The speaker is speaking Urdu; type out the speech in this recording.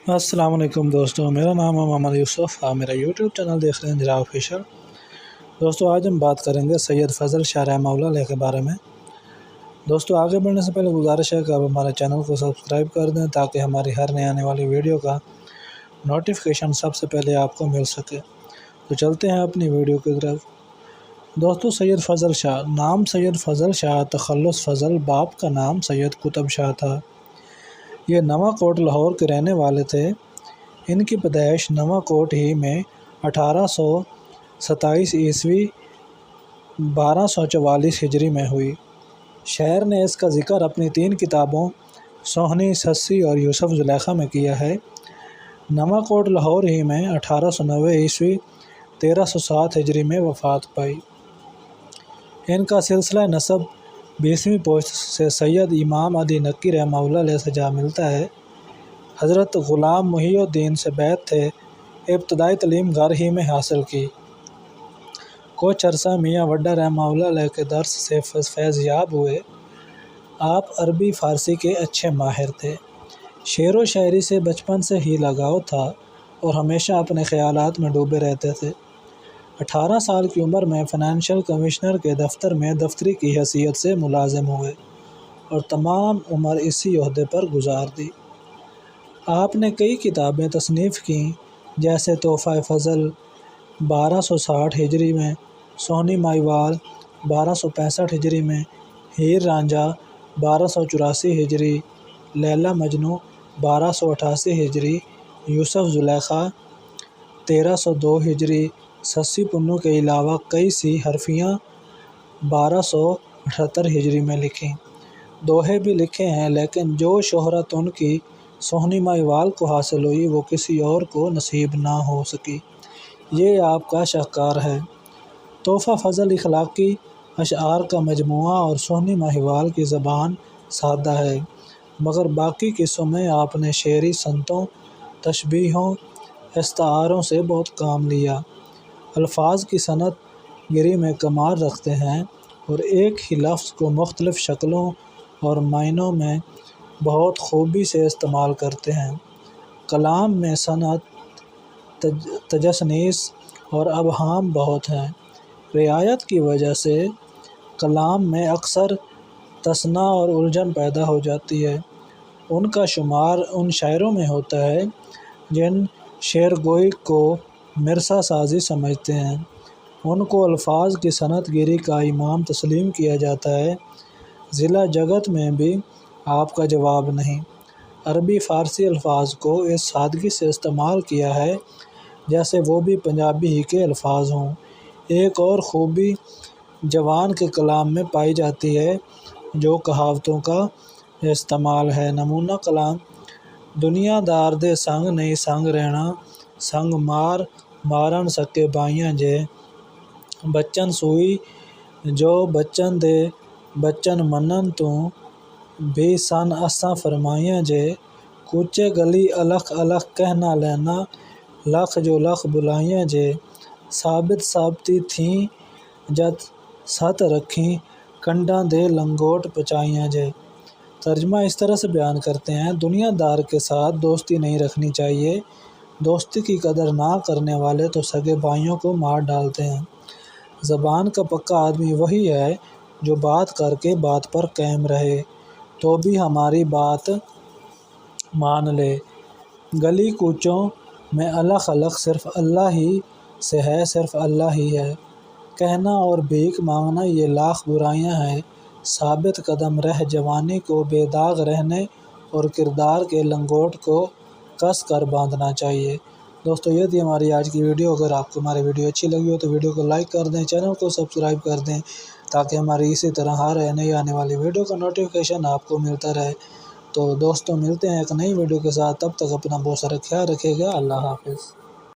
السلام علیکم دوستوں، میرا نام ہے محمد یوسف۔ آپ میرا یوٹیوب چینل دیکھ رہے ہیں جرا آفیشیل۔ دوستوں آج ہم بات کریں گے سید فضل شاہ رحمہ اللہ علیہ کے بارے میں۔ دوستوں آگے بڑھنے سے پہلے گزارش ہے کہ آپ ہمارے چینل کو سبسکرائب کر دیں تاکہ ہماری ہر نئی آنے والی ویڈیو کا نوٹیفیکیشن سب سے پہلے آپ کو مل سکے۔ تو چلتے ہیں اپنی ویڈیو کی طرف۔ دوستوں سید فضل شاہ، نام سید فضل شاہ، تخلص فضل، باپ کا نام سید قطب شاہ تھا۔ یہ نواں کوٹ لاہور کے رہنے والے تھے۔ ان کی پیدائش نواں کوٹ ہی میں 1827 عیسوی 1244 ہجری میں ہوئی۔ شاعر نے اس کا ذکر اپنی 3 کتابوں سوہنی، سسی اور یوسف زلیخا میں کیا ہے۔ نواں کوٹ لاہور ہی میں 1890 عیسوی 1307 ہجری میں وفات پائی۔ ان کا سلسلہ نسب 20ویں پوشت سے سید امام علی نقی رحمہ اللہ علیہ سے جا ملتا ہے۔ حضرت غلام محی الدین سے بیعت تھے۔ ابتدائی تعلیم گھر ہی میں حاصل کی۔ کچھ عرصہ میاں وڈا رحمہ اللہ علیہ کے درس سے فیض یاب ہوئے۔ آپ عربی فارسی کے اچھے ماہر تھے۔ شعر و شاعری سے بچپن سے ہی لگاؤ تھا اور ہمیشہ اپنے خیالات میں ڈوبے رہتے تھے۔ 18 سال کی عمر میں فنانشل کمشنر کے دفتر میں دفتری کی حیثیت سے ملازم ہوئے اور تمام عمر اسی عہدے پر گزار دی۔ آپ نے کئی کتابیں تصنیف کیں جیسے تحفہ فضل 1260 ہجری میں، سوہنی ماہیوال 1265 ہجری میں، ہیر رانجھا 1284 ہجری، لیلا مجنوں 1288 ہجری، یوسف زلیخا 1302 ہجری، سسی پنوں کے علاوہ کئی سی حرفیاں 1278 ہجری میں لکھیں۔ دوہے بھی لکھے ہیں، لیکن جو شہرت ان کی سوہنی ماہیوال کو حاصل ہوئی وہ کسی اور کو نصیب نہ ہو سکی۔ یہ آپ کا شاہکار ہے۔ تحفہ فضل اخلاقی اشعار کا مجموعہ اور سوہنی ماہیوال کی زبان سادہ ہے، مگر باقی قصوں میں آپ نے شعری صنعتوں، تشبیہوں، استعاروں سے بہت کام لیا۔ الفاظ کی صنعت گری میں کمال رکھتے ہیں اور ایک ہی لفظ کو مختلف شکلوں اور معنوں میں بہت خوبی سے استعمال کرتے ہیں۔ کلام میں صنعت، تجسیس اور ابہام بہت ہیں۔ رعایت کی وجہ سے کلام میں اکثر تصنع اور الجھن پیدا ہو جاتی ہے۔ ان کا شمار ان شاعروں میں ہوتا ہے جن شعر گوئی کو مرثا سازی سمجھتے ہیں۔ ان کو الفاظ کی صنعت گری کا امام تسلیم کیا جاتا ہے۔ ضلع جگت میں بھی آپ کا جواب نہیں۔ عربی فارسی الفاظ کو اس سادگی سے استعمال کیا ہے جیسے وہ بھی پنجابی ہی کے الفاظ ہوں۔ ایک اور خوبی جوان کے کلام میں پائی جاتی ہے جو کہاوتوں کا استعمال ہے۔ نمونہ کلام: دنیا دار دے سنگ نہیں سنگ رہنا، سنگ مار مارن سکے بائیاں جے، بچن سوئی جو بچن دے بچن منن تو بھی سن اساں فرمائیاں جے، کوچے گلی الخ الخ کہہ نہ لینا، لکھ جو لکھ بلائیاں جے، ثابت ثابتی تھیں جت ست رکھیں، کنڈاں دے لنگوٹ پچائیاں جے۔ ترجمہ اس طرح سے بیان کرتے ہیں: دنیا دار کے ساتھ دوستی نہیں رکھنی چاہیے۔ دوستی کی قدر نہ کرنے والے تو سگے بھائیوں کو مار ڈالتے ہیں۔ زبان کا پکا آدمی وہی ہے جو بات کر کے بات پر قائم رہے تو بھی ہماری بات مان لے۔ گلی کوچوں میں الخ الخ صرف اللہ ہی سے ہے، صرف اللہ ہی ہے۔ کہنا اور بھیک مانگنا یہ لاکھ برائیاں ہیں۔ ثابت قدم رہ جوانی کو بے داغ رہنے اور کردار کے لنگوٹ کو کس کر باندھنا چاہیے۔ دوستو یہ تھی ہماری آج کی ویڈیو۔ اگر آپ کو ہماری ویڈیو اچھی لگی ہو تو ویڈیو کو لائک کر دیں، چینل کو سبسکرائب کر دیں تاکہ ہماری اسی طرح ہر نئی آنے والی ویڈیو کا نوٹیفیکیشن آپ کو ملتا رہے۔ تو دوستو ملتے ہیں ایک نئی ویڈیو کے ساتھ، تب تک اپنا بہت سارا خیال رکھیے گا۔ اللہ حافظ۔